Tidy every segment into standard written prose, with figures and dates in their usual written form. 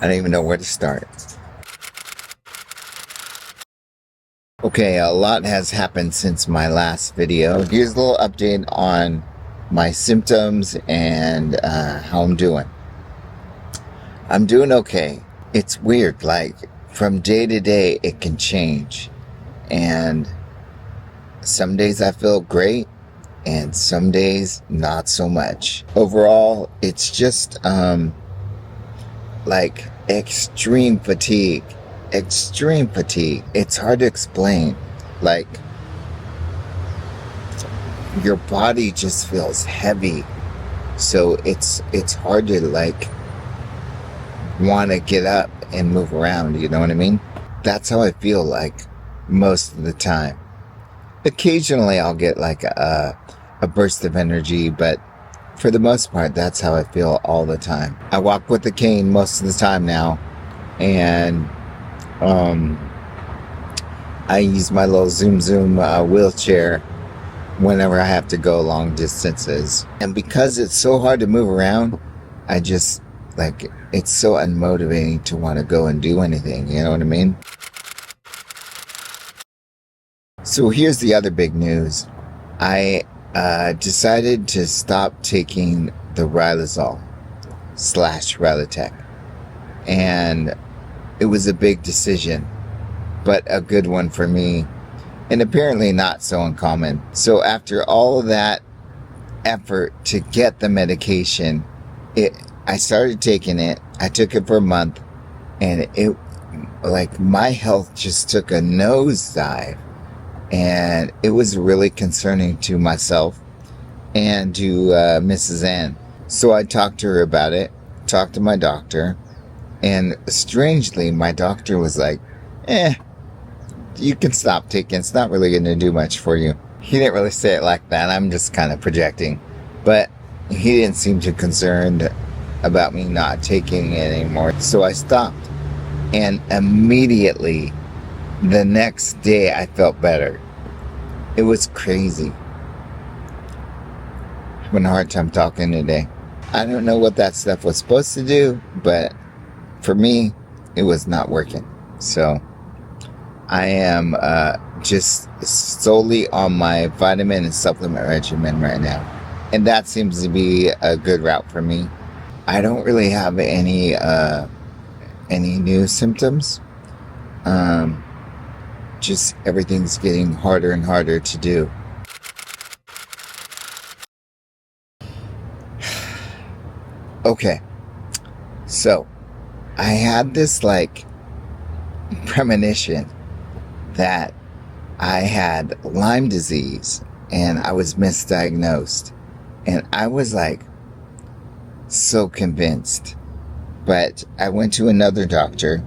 I don't even know where to start. Okay, a lot has happened since my last video. Here's a little update on my symptoms and how I'm doing. I'm doing okay. It's weird, like from day to day it can change. And some days I feel great and some days not so much. Overall, it's just like extreme fatigue. Extreme fatigue. It's hard to explain. Like your body just feels heavy. So it's hard to like want to get up and move around, you know what I mean? That's how I feel like most of the time. Occasionally I'll get like a burst of energy, but for the most part, that's how I feel all the time. I walk with a cane most of the time now, and I use my little Zoom wheelchair whenever I have to go long distances. And because it's so hard to move around, I just, like, it's so unmotivating to want to go and do anything, you know what I mean? So here's the other big news. I decided to stop taking the Riluzole/Rilotec. And it was a big decision, but a good one for me, and apparently not so uncommon. So after all of that effort to get the medication, I started taking it. I took it for a month, and it, like, my health just took a nosedive. And it was really concerning to myself and to Mrs. Ann. So I talked to her about it, talked to my doctor, and strangely, my doctor was like, you can stop taking, it's not really going to do much for you. He didn't really say it like that, I'm just kind of projecting. But he didn't seem too concerned about me not taking it anymore. So I stopped, and immediately, the next day, I felt better. It was crazy. I'm having a hard time talking today. I don't know what that stuff was supposed to do, but for me, it was not working. So I am just solely on my vitamin and supplement regimen right now. And that seems to be a good route for me. I don't really have any new symptoms. Just everything's getting harder and harder to do. Okay, so I had this like premonition that I had Lyme disease and I was misdiagnosed, and I was like so convinced. But I went to another doctor,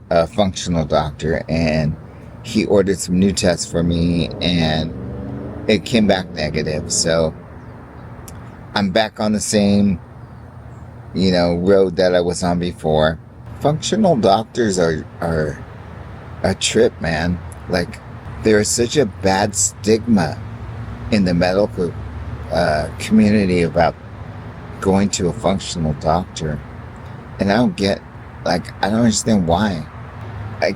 a functional doctor, and he ordered some new tests for me, and it came back negative. So I'm back on the same, road that I was on before. Functional doctors are a trip, man. Like, there's such a bad stigma in the medical community about going to a functional doctor. And I don't understand why.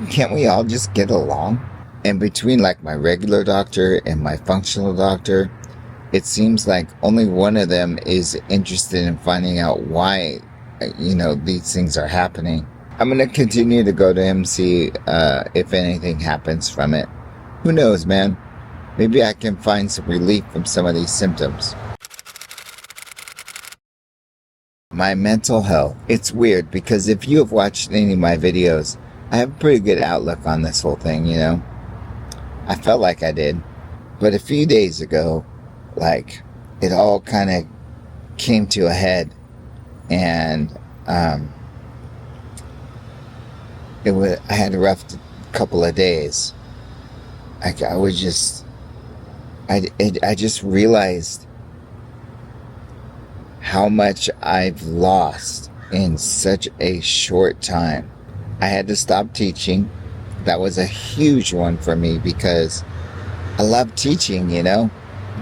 Can't we all just get along? And between like my regular doctor and my functional doctor, it seems like only one of them is interested in finding out why, these things are happening. I'm going to continue to go to him, see if anything happens from it. Who knows, man? Maybe I can find some relief from some of these symptoms. My mental health. It's weird because if you have watched any of my videos, I have a pretty good outlook on this whole thing, I felt like I did. But a few days ago, like, it all kind of came to a head. And I had a rough couple of days. I just realized how much I've lost in such a short time. I had to stop teaching. That was a huge one for me because I love teaching,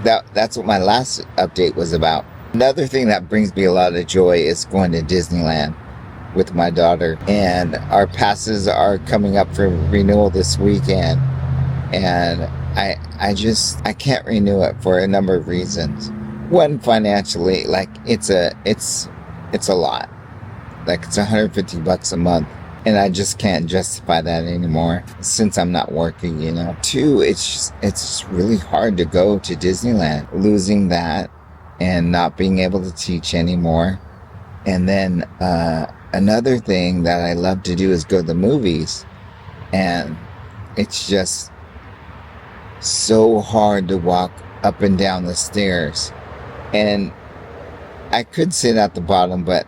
That's what my last update was about. Another thing that brings me a lot of joy is going to Disneyland. with my daughter, and our passes are coming up for renewal this weekend, and I can't renew it for a number of reasons. One, financially, like it's a lot. Like it's $150 a month, and I just can't justify that anymore since I'm not working, you know. Two, it's just really hard to go to Disneyland, losing that and not being able to teach anymore. And then another thing that I love to do is go to the movies, and it's just so hard to walk up and down the stairs. And I could sit at the bottom, but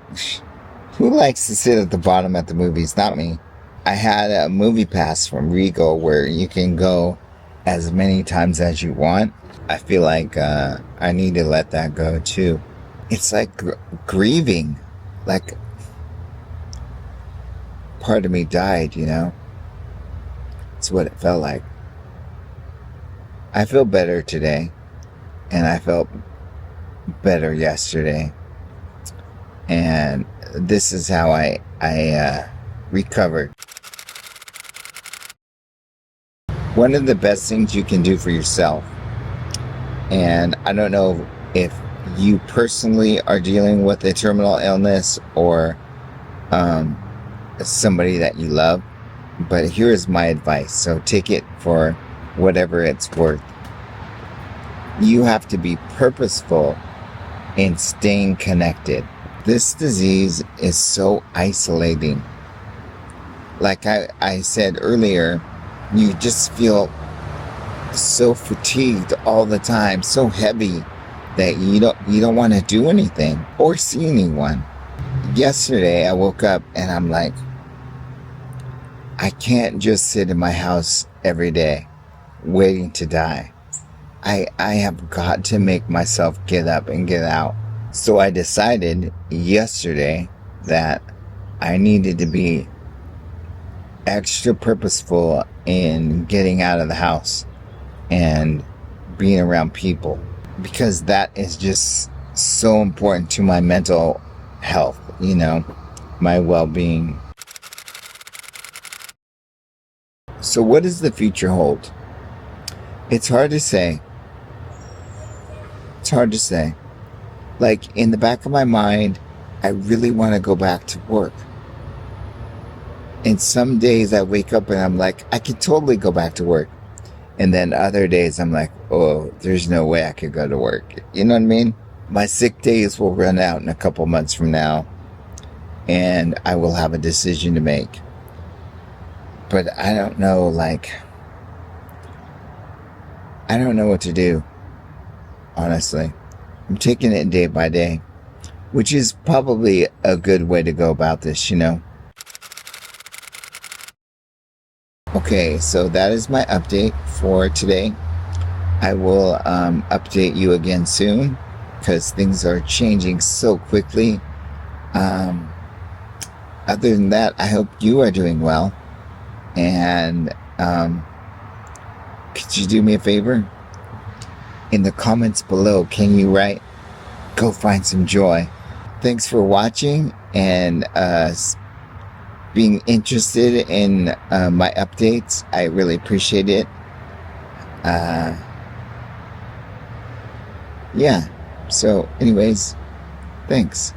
who likes to sit at the bottom at the movies? Not me. I had a movie pass from Regal where you can go as many times as you want. I feel like I need to let that go too. It's like grieving. Like part of me died, you know? It's what it felt like. I feel better today, and I felt better yesterday. And this is how I recovered. One of the best things you can do for yourself, and I don't know if you personally are dealing with a terminal illness or somebody that you love, but here is my advice. So take it for whatever it's worth. You have to be purposeful in staying connected. This disease is so isolating. Like I said earlier, you just feel so fatigued all the time, so heavy that you don't want to do anything or see anyone. Yesterday I woke up and I'm like, I can't just sit in my house every day waiting to die. I have got to make myself get up and get out. So I decided yesterday that I needed to be extra purposeful in getting out of the house and being around people, because that is just so important to my mental health, you know, my well-being. So what does the future hold? It's hard to say. It's hard to say. Like, in the back of my mind, I really want to go back to work. And some days I wake up and I'm like, I could totally go back to work. And then other days I'm like, oh, there's no way I could go to work. You know what I mean? My sick days will run out in a couple months from now, and I will have a decision to make. But I don't know, I don't know what to do, honestly. I'm taking it day by day, which is probably a good way to go about this, you know. Okay, so that is my update for today. I will update you again soon, because things are changing so quickly. Other than that, I hope you are doing well. And could you do me a favor? In the comments below, can you write, "Go find some joy"? Thanks for watching and being interested in my updates. I really appreciate it. Yeah. So anyways, thanks.